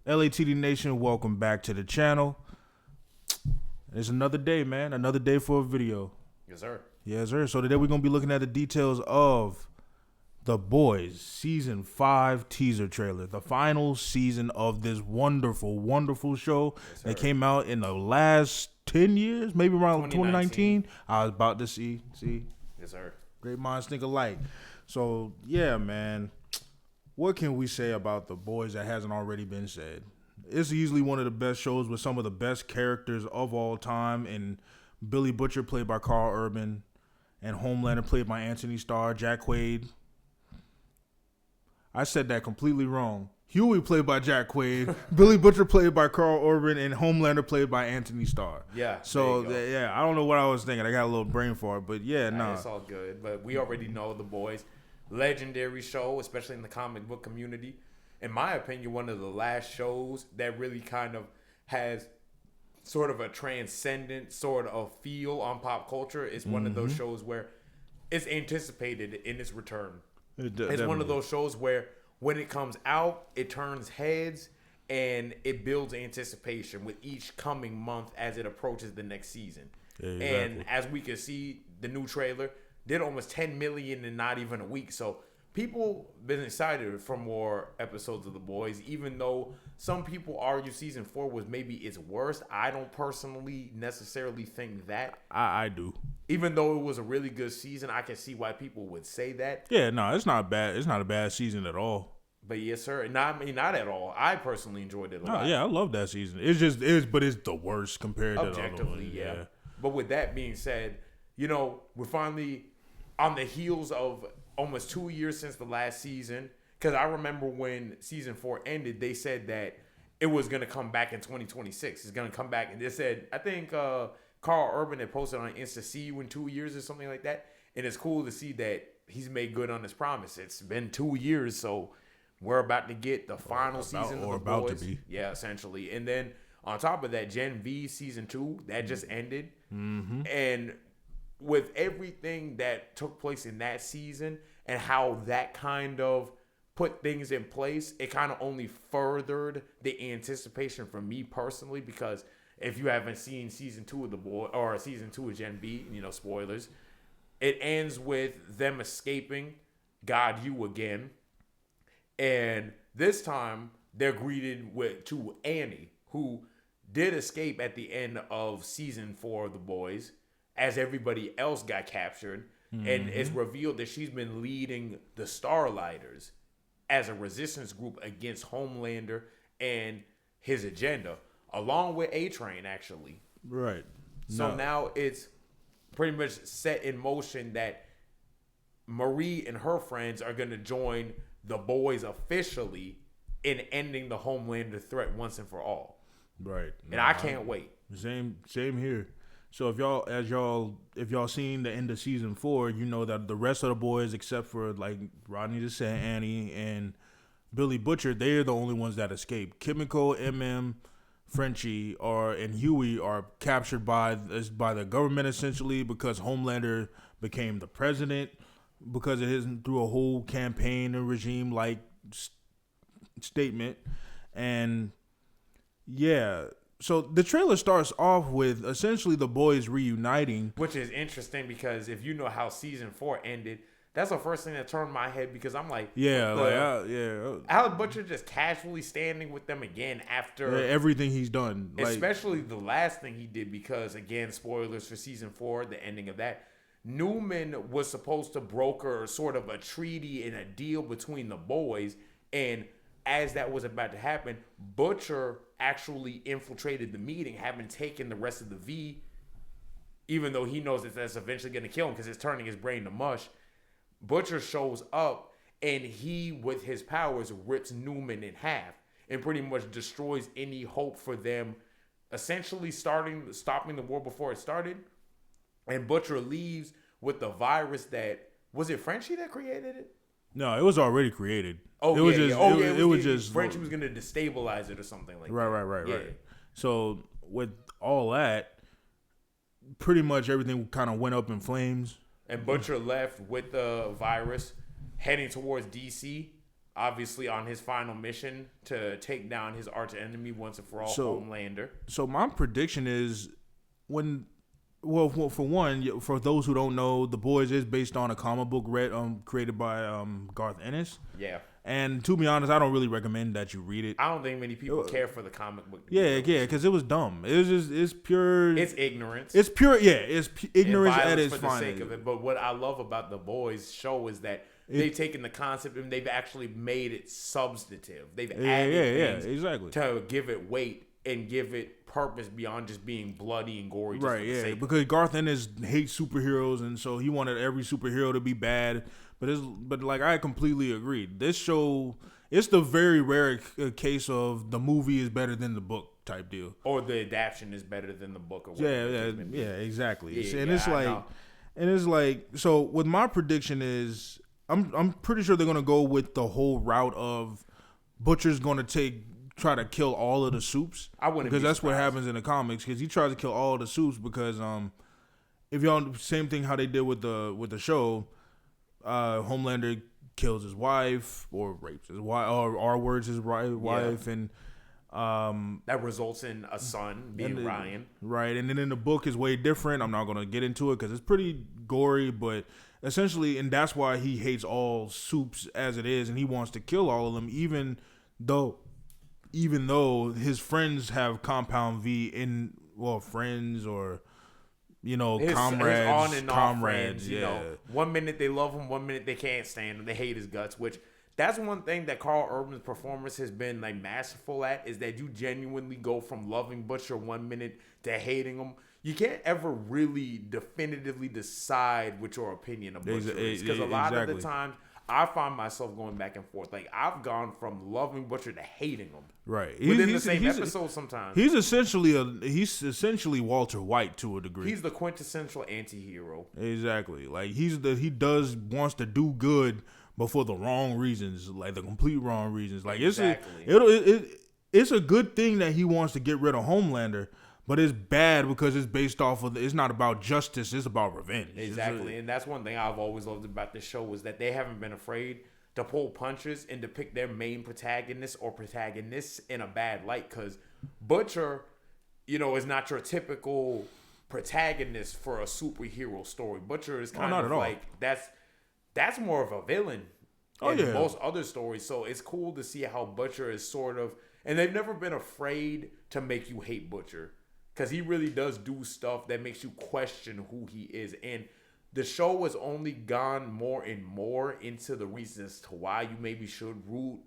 LATD Nation, welcome back to the channel. It's another day, man. Another day for a video. Yes, sir. Yes, sir. So today we're going to be looking at the details of The Boys Season 5 teaser trailer. The final season of this wonderful, wonderful show that came out in the last 10 years, maybe around 2019. I was about to see. Yes, sir. Great minds think alike. So, yeah, man. What can we say about The Boys that hasn't already been said? It's easily one of the best shows with some of the best characters of all time. And Billy Butcher, played by Carl Urban, and Homelander, played by Anthony Starr, Jack Quaid. I said that completely wrong. Huey, played by Jack Quaid, Billy Butcher, played by Carl Urban, and Homelander, played by Anthony Starr. Yeah. So, yeah, I don't know what I was thinking. I got a little brain fart, but yeah, nah. It's all good. But we already know The Boys. Legendary show, especially in the comic book community. In my opinion, one of the last shows that really kind of has sort of a transcendent sort of feel on pop culture. It's one of those shows where it's anticipated in its return. It's one of those shows where when it comes out, it turns heads and it builds anticipation with each coming month as it approaches the next season. Yeah, exactly. And as we can see, the new trailer did almost 10 million in not even a week. So people been excited for more episodes of The Boys, even though some people argue season 4 was maybe its worst. I don't personally necessarily think that. I do. Even though it was a really good season, I can see why people would say that. Yeah, no, it's not bad. It's not a bad season at all. But yes, sir. Not at all. I personally enjoyed it a lot. Yeah, I love that season. But it's the worst compared to the other ones. Yeah. But with that being said, we're finally on the heels of almost 2 years since the last season. Because I remember when season 4 ended, they said that it was going to come back in 2026. It's going to come back. And they said, I think Carl Urban had posted on Insta, see you in 2 years or something like that. And it's cool to see that he's made good on his promise. It's been 2 years, so we're about to get the final season of The about Boys. to be. Yeah, essentially. And then on top of that, Gen V season 2, that just ended. Mm-hmm. And with everything that took place in that season and how that kind of put things in place, it kind of only furthered the anticipation for me personally, because if you haven't seen season 2 of The Boy or season 2 of Gen V, spoilers, it ends with them escaping God You again. And this time they're greeted to Annie, who did escape at the end of season 4 of The Boys, as everybody else got captured. Mm-hmm. And it's revealed that she's been leading the Starlighters as a resistance group against Homelander and his agenda, along with A-Train, actually. Right. So now it's pretty much set in motion that Marie and her friends are going to join The Boys officially in ending the Homelander threat once and for all. Right. And I can't wait. Same here. So if y'all seen the end of season 4, you know that the rest of the boys, except for like Rodney DeSant, Annie, and Billy Butcher, they're the only ones that escape. Kimiko, Frenchie, and Huey are captured by the government essentially, because Homelander became the president because of his through a whole campaign and regime like statement. And yeah. So the trailer starts off with essentially the boys reuniting. Which is interesting because if you know how season 4 ended, that's the first thing that turned my head, because I'm like, Alec Butcher just casually standing with them again after everything he's done. Especially the last thing he did, because again, spoilers for season 4, the ending of that. Newman was supposed to broker sort of a treaty and a deal between the boys, and as that was about to happen, Butcher actually infiltrated the meeting, having taken the rest of the V, even though he knows that that's eventually going to kill him because it's turning his brain to mush. Butcher shows up, and he, with his powers, rips Newman in half and pretty much destroys any hope for them essentially stopping the war before it started. And Butcher leaves with the virus that, was it Frenchie that created it? No, it was already created. Oh, it was just Frenchie was going to destabilize it or something like that. Right. So with all that, pretty much everything kind of went up in flames. And Butcher left with the virus, heading towards DC, obviously on his final mission to take down his arch enemy once and for all, Homelander. So my prediction is for one, for those who don't know, The Boys is based on a comic book created by Garth Ennis. Yeah. And to be honest, I don't really recommend that you read it. I don't think many people care for the comic book. Yeah, because it was dumb. It was it's pure. It's ignorance. It's pure. Yeah, it's ignorance at its finest. For the sake of it. But what I love about The Boys show is that they've taken the concept and they've actually made it substantive. They've added things exactly to give it weight and give it purpose beyond just being bloody and gory. Just right, yeah. Because Garth Ennis hates superheroes, and so he wanted every superhero to be bad. But like I completely agree. This show, it's the very rare case of the movie is better than the book type deal, or the adaptation is better than the book. Or exactly. Yeah, and it's like, so with my prediction is, I'm pretty sure they're gonna go with the whole route of Butcher's gonna try to kill all of the Supes. I wouldn't, because that's what happens in the comics. Because he tries to kill all of the Supes because if y'all, same thing how they did with the show. Homelander kills his wife or rapes his wife or R-words his wife, and that results in a son being Ryan. Right, and then in the book is way different. I'm not gonna get into it because it's pretty gory, but essentially, and that's why he hates all Supes as it is, and he wants to kill all of them, even though his friends have Compound V friends or. Comrades, on and off friends, you know, 1 minute they love him, 1 minute they can't stand him, they hate his guts. Which that's one thing that Carl Urban's performance has been like masterful at, is that you genuinely go from loving Butcher 1 minute to hating him. You can't ever really definitively decide what your opinion of Butcher is, because a lot of the times I find myself going back and forth. Like, I've gone from loving Butcher to hating him. Right. Within the same episode sometimes. He's essentially Walter White to a degree. He's the quintessential anti-hero. Exactly. Like, he wants to do good, but for the wrong reasons, like the complete wrong reasons. Like, exactly. It's a good thing that he wants to get rid of Homelander. But it's bad because it's based off of, it's not about justice, it's about revenge. Exactly. And that's one thing I've always loved about this show, is that they haven't been afraid to pull punches and depict their main protagonist or protagonists in a bad light. Because Butcher, is not your typical protagonist for a superhero story. Butcher is kind of like, that's more of a villain in most other stories. So it's cool to see how Butcher is sort of, and they've never been afraid to make you hate Butcher. Because he really does do stuff that makes you question who he is. And the show has only gone more and more into the reasons to why you maybe should root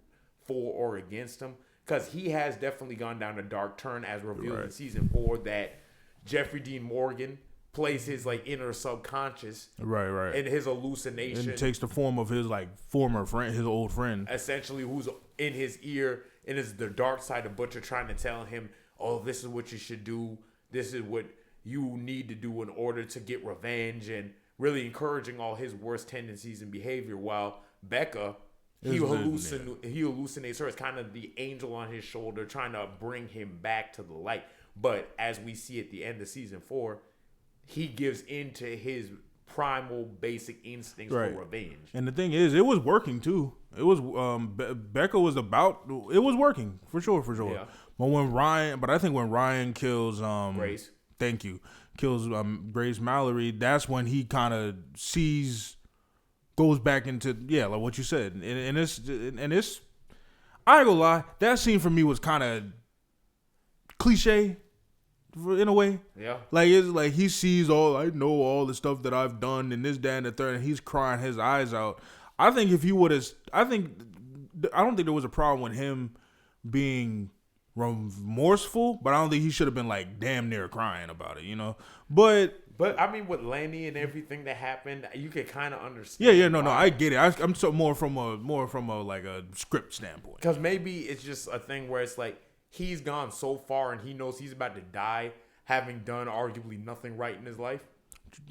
for or against him. Because he has definitely gone down a dark turn, as revealed in season 4, that Jeffrey Dean Morgan plays his inner subconscious. Right. And his hallucination. And takes the form of his former friend, his old friend. Essentially, who's in his ear, and is the dark side of Butcher trying to tell him, oh, this is what you should do. This is what you need to do in order to get revenge, and really encouraging all his worst tendencies and behavior. While Becca, he hallucinates her as kind of the angel on his shoulder, trying to bring him back to the light. But as we see at the end of season 4, he gives into his primal basic instincts for revenge. And the thing is, it was working too. It was Becca was it was working for sure. Yeah. But I think when Ryan kills Grace. Thank you. Kills Grace Mallory, that's when he kind of goes back into like what you said. And it's I ain't gonna lie, that scene for me was kind of cliche in a way. Yeah. Like, it's like he sees I know all the stuff that I've done and this, that, and the third, and he's crying his eyes out. I think if he would have, I don't think there was a problem with him being remorseful, but I don't think he should have been damn near crying about it, But I mean, with Lanny and everything that happened, you could kind of understand. Yeah, no, I get it. I'm so more from a script standpoint. Because maybe it's just a thing where it's like he's gone so far and he knows he's about to die, having done arguably nothing right in his life.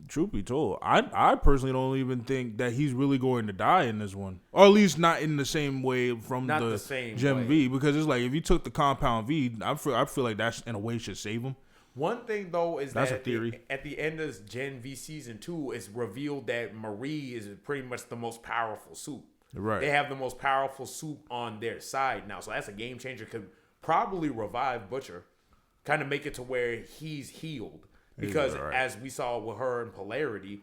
Truth be told, I personally don't even think that he's really going to die in this one, or at least not in the same way from the Gen V, because it's like if you took the Compound V, I feel like that's in a way should save him. One thing though is that's a theory. At the end of Gen V season 2, it's revealed that Marie is pretty much the most powerful suit. Right. They have the most powerful suit on their side now. So that's a game changer. Could probably revive Butcher, kind of make it to where he's healed. Because as we saw with her in Polarity,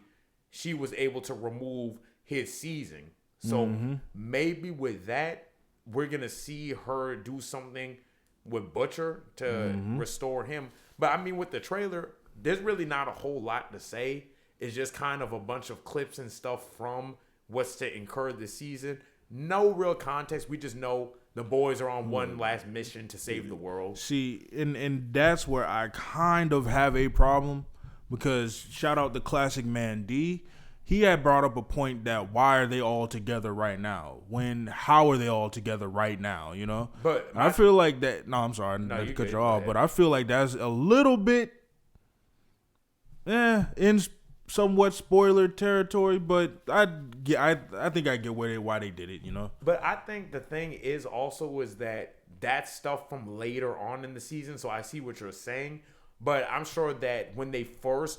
she was able to remove his seizing. So maybe with that, we're going to see her do something with Butcher to restore him. But I mean, with the trailer, there's really not a whole lot to say. It's just kind of a bunch of clips and stuff from what's to incur this season. No real context. We just know the boys are on one last mission to save the world. See, and that's where I kind of have a problem, because shout out to Classic Man D. He had brought up a point that why are they all together right now? How are they all together right now? You know? But I feel like that. No, I'm sorry. No, not to you cut good. you Go off, ahead. but I feel like that's a little bit, in somewhat spoiler territory. But I think I get why they did it. You know? But I think the thing is also is that that's stuff from later on in the season. So I see what you're saying. But I'm sure that when they first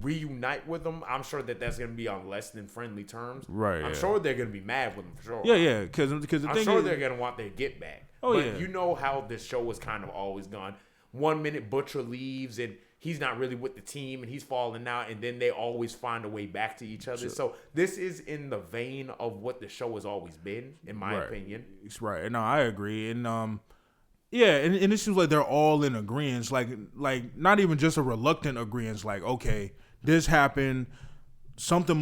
reunite with them, I'm sure that that's going to be on less than friendly terms. Right. I'm sure they're going to be mad with them for sure. Yeah. Because the I'm thing sure is, they're going to want their get back. Oh, but yeah. you know how this show has kind of always gone. 1 minute Butcher leaves and he's not really with the team and he's falling out, and then they always find a way back to each other. Sure. So this is in the vein of what the show has always been, in my opinion. It's right. No, I agree. And yeah, and it seems like they're all in agreement. Like not even just a reluctant agreement. Like, okay, this happened. Something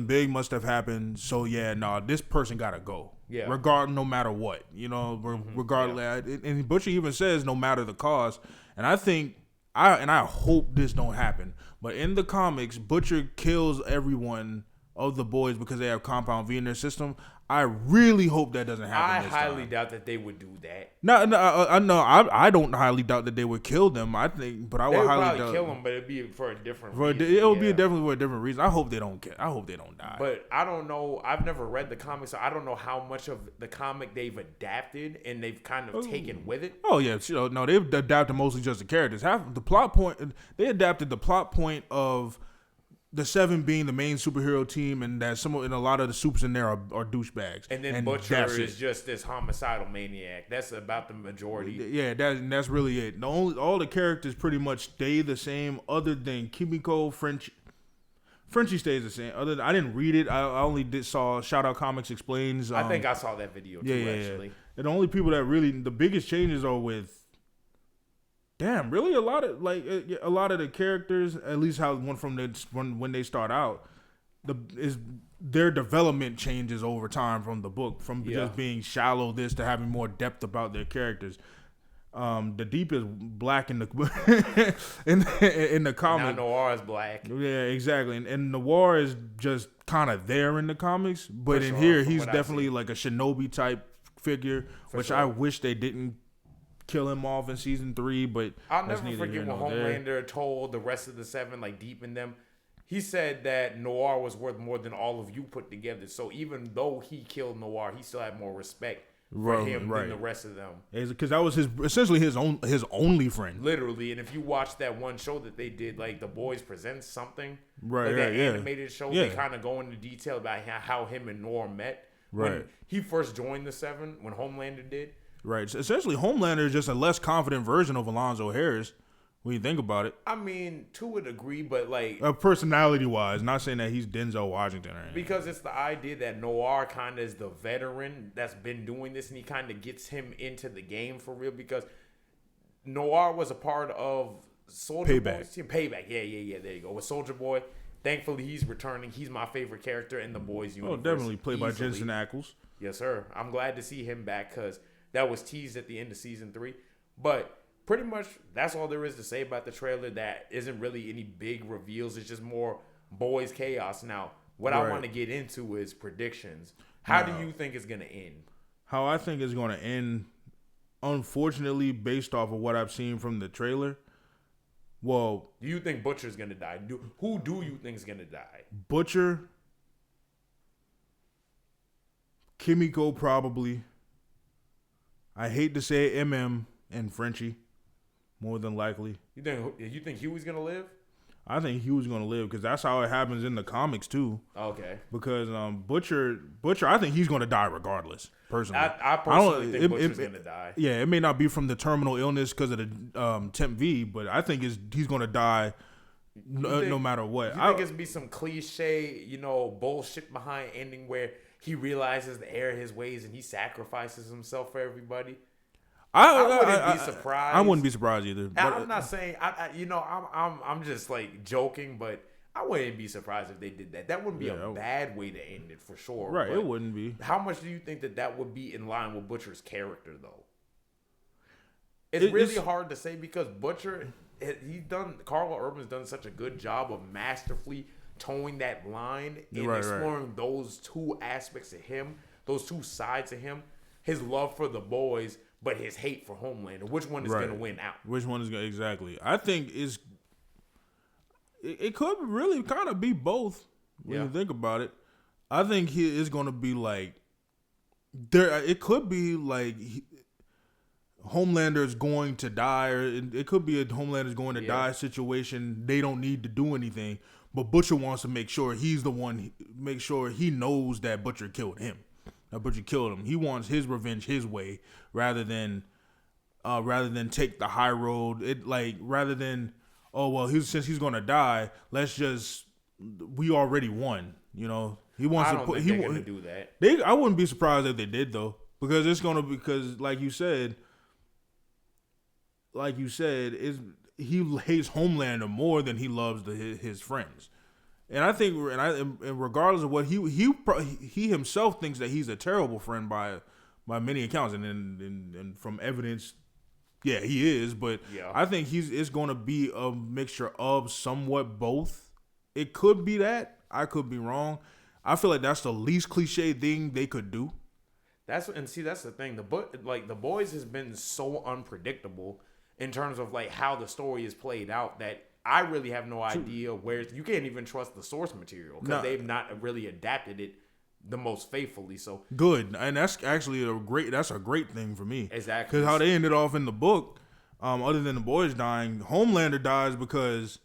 big must have happened. So yeah, no, this person gotta go. Yeah. No matter what, you know, regardless. Yeah. And Butcher even says no matter the cause. And I think I hope this don't happen. But in the comics, Butcher kills everyone of the boys because they have Compound V in their system. I really hope that doesn't happen. I highly doubt that they would do that. No, I don't highly doubt that they would kill them. I think, but I They would would highly probably doubt kill them, but it'd be for a different For reason. it would be yeah. definitely for a different reason. I hope they don't die. But I don't know. I've never read the comics, so I don't know how much of the comic they've adapted and they've kind of taken with it. Oh yeah, no, they've adapted mostly just the characters. Half the plot point, they adapted the plot point of the Seven being the main superhero team, and that and a lot of the supes in there are douchebags. And then Butcher is just this homicidal maniac. That's about the majority. Yeah, that's really it. All the characters pretty much stay the same, other than Kimiko, Frenchie stays the same. I didn't read it. I only saw Shout Out Comics Explains. I think I saw that video too. Actually, and the only people that really the biggest changes are with. Damn, really a lot of the characters, at least how one from when they start out, their development changes over time from the book, from just being shallow this to having more depth about their characters. The Deep is black in the in the comic. Now Noir is black. Yeah, exactly. And Noir is just kind of there in the comics, but in here he's definitely like a shinobi type figure, which I wish they didn't kill him off in season 3. But I'll never forget when Homelander told the rest of the Seven, like Deep in them, he said that Noir was worth more than all of you put together. So even though he killed Noir, he still had more respect for him than the rest of them. Because that was essentially his only friend. Literally. And if you watch that one show that they did, like The Boys Presents Something, that animated show, they kind of go into detail about how him and Noir met. When he first joined the Seven, when Homelander did. Right. So essentially, Homelander is just a less confident version of Alonzo Harris when you think about it. I mean, to a degree, but like... personality-wise, not saying that he's Denzel Washington or anything. Because it's the idea that Noir kind of is the veteran that's been doing this, and he kind of gets him into the game for real, because Noir was a part of Soulja Boy's team. Payback. Yeah, there you go. With Soulja Boy, thankfully he's returning. He's my favorite character in the Boys universe. Oh, definitely played by Jensen Ackles. Yes, sir. I'm glad to see him back, because that was teased at the end of season 3. But pretty much that's all there is to say about the trailer. That isn't really any big reveals. It's just more boys chaos. Now, what I want to get into is predictions. How do you think it's going to end? How I think it's going to end, unfortunately, based off of what I've seen from the trailer. Well, do you think Butcher's going to die? Who do you think is going to die? Butcher, Kimiko probably. I hate to say MM and Frenchie, more than likely. You think Huey's gonna live? I think Hugh's gonna live because that's how it happens in the comics too. Okay. Because Butcher, I think he's gonna die regardless. Personally, I personally think Butcher's gonna die. Yeah, it may not be from the terminal illness because of the Temp V, but I think he's gonna die no matter what. You think it's be some cliche, bullshit behind ending where he realizes the error of his ways and he sacrifices himself for everybody? I wouldn't be surprised. I wouldn't be surprised either. But I'm not saying I'm just like joking, but I wouldn't be surprised if they did that. That wouldn't be a bad way to end it for sure. Right, it wouldn't be. How much do you think that would be in line with Butcher's character, though? It's really hard to say because Butcher, Carl Urban's done such a good job of masterfully towing that line and exploring those two aspects of him, those two sides of him, his love for the boys, but his hate for Homelander. Which one is going to win out? Which one is going to, exactly. I think it could really kind of be both when you think about it. I think he is going to be like, it could be like Homelander's going to die, or it could be a Homelander's going to die situation. They don't need to do anything, but Butcher wants to make sure he's the one, make sure he knows that Butcher killed him. That Butcher killed him. He wants his revenge his way rather than take the high road. Rather than since he's going to die, we already won. He wants I don't think they're going to do that. I wouldn't be surprised if they did though, because like you said, he hates Homelander more than he loves his friends. And I think, and regardless of what he himself thinks that he's a terrible friend by many accounts, and from evidence, he is. But I think it's going to be a mixture of somewhat both. It could be that. I could be wrong. I feel like that's the least cliche thing they could do. That's the thing. The Boys has been so unpredictable in terms of like how the story is played out that I really have no idea where you can't even trust the source material because they've not really adapted it the most faithfully. So good, and that's actually a great thing for me. Exactly, because how they ended off in the book, other than the boys dying, Homelander dies because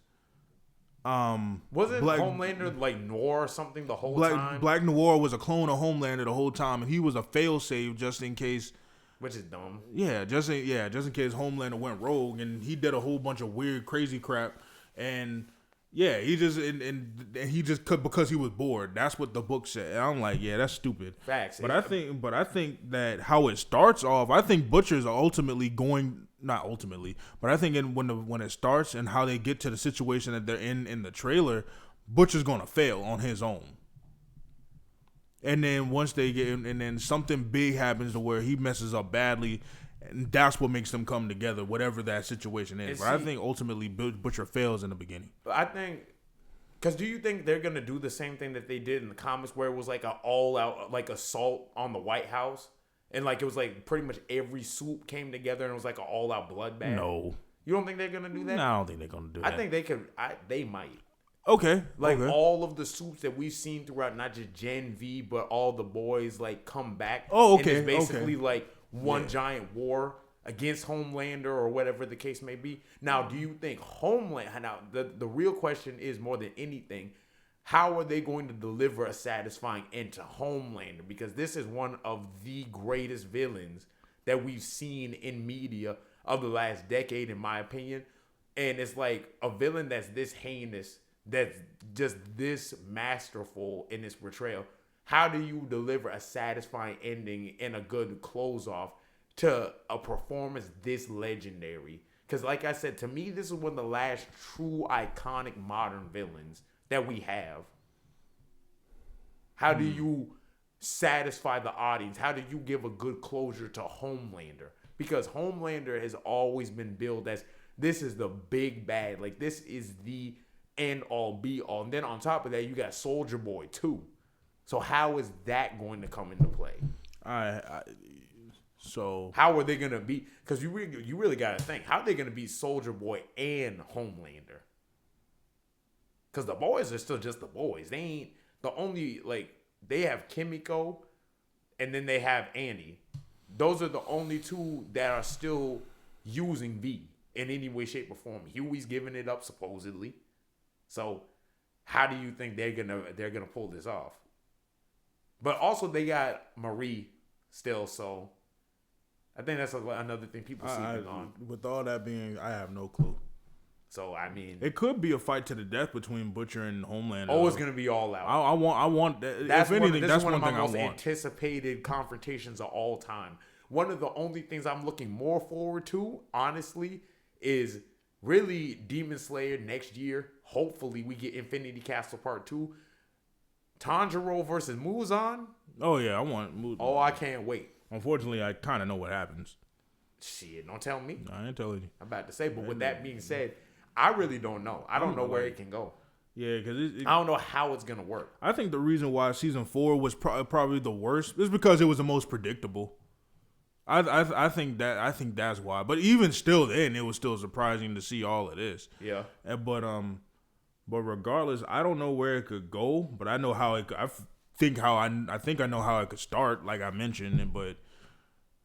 was it Homelander like Noir or something the whole time? Black Noir was a clone of Homelander the whole time, and he was a failsafe just in case. Which is dumb. Yeah, just in case Homelander went rogue and he did a whole bunch of weird, crazy crap, and he just and he just could because he was bored. That's what the book said. And I'm like, that's stupid. Facts. But I think that how it starts off, I think Butcher's ultimately not ultimately, but I think when it starts and how they get to the situation that they're in the trailer, Butcher's gonna fail on his own. And then once they get in, and then something big happens to where he messes up badly, and that's what makes them come together, whatever that situation is. But I think ultimately Butcher fails in the beginning. I think, because do you think they're gonna do the same thing that they did in the comics, where it was like an all-out like assault on the White House, and like it was like pretty much every swoop came together and it was like an all-out bloodbath? No, you don't think they're gonna do that? No, I don't think they're gonna do that. I think they could. They might. Okay. All of the suits that we've seen throughout, not just Gen V, but all the boys come back. Oh, okay. And it's basically like one giant war against Homelander or whatever the case may be. Now, do you think Homelander? Now, the real question is more than anything, how are they going to deliver a satisfying end to Homelander? Because this is one of the greatest villains that we've seen in media of the last decade, in my opinion. And it's like a villain that's this heinous, that's just this masterful in its portrayal. How do you deliver a satisfying ending and a good close off to a performance this legendary? Because like I said, to me, this is one of the last true iconic modern villains that we have. How do you satisfy the audience? How do you give a good closure to Homelander? Because Homelander has always been billed as, this is the big bad. Like, this is the end all be all. And then on top of that, you got Soldier Boy too. So how is that going to come into play? So how are they going to be? Because you really got to think, how are they going to be Soldier Boy and Homelander? Because the boys are still just the boys. They ain't the only, they have Kimiko and then they have Annie. Those are the only two that are still using V in any way, shape, or form. Huey's giving it up supposedly. So how do you think they're gonna pull this off? But also they got Marie still, so I think that's another thing people sleeping on. With all that being, I have no clue. So I mean, it could be a fight to the death between Butcher and Homelander. Oh, it's gonna be all out. I want. That's if anything, that's one thing I want. Anticipated confrontations of all time. One of the only things I'm looking more forward to, honestly, is really Demon Slayer next year. Hopefully, we get Infinity Castle Part 2. Tanjiro versus Muzan. Oh yeah, I want Muzan. Oh, I can't wait. Unfortunately, I kind of know what happens. Shit, don't tell me. I ain't telling you. I'm about to say, but with that being said, I really don't know. I don't know where it can go. Yeah, because I don't know how it's gonna work. I think the reason why season 4 was probably the worst is because it was the most predictable. I think that's why. But even still, then it was still surprising to see all of this. Yeah. But regardless, I don't know where it could go. But I know how it. I think I know how it could start. Like I mentioned, but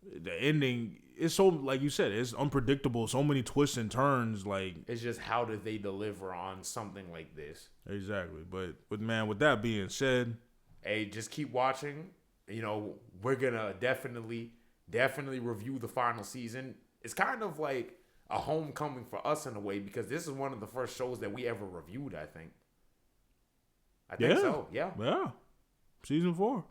the ending. It's so, like you said, it's unpredictable. So many twists and turns. Like, it's just how did they deliver on something like this? Exactly. But man, with that being said, hey, just keep watching. You know, we're gonna definitely review the final season. It's kind of like a homecoming for us in a way because this is one of the first shows that we ever reviewed. I think so. Yeah. Yeah. Season 4.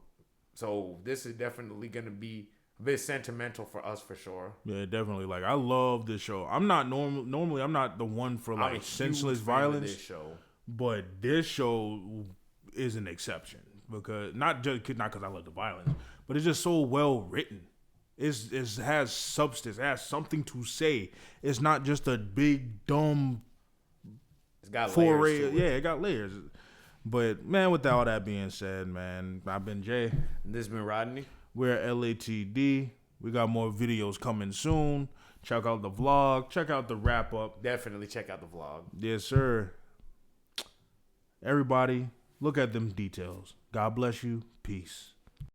So this is definitely gonna be a bit sentimental for us for sure. Yeah, definitely. Like, I love this show. I'm not normally I'm not the one for like senseless violence. This show. But this show is an exception because not because I love the violence, but it's just so well written. It has substance. It has something to say. It's not just a big dumb. It's got layers to it. Yeah, it got layers. But man, with all that being said, man, I've been Jay. And this has been Rodney. We're LATD. We got more videos coming soon. Check out the vlog. Check out the wrap up. Definitely check out the vlog. Yes, sir. Everybody, look at them details. God bless you. Peace.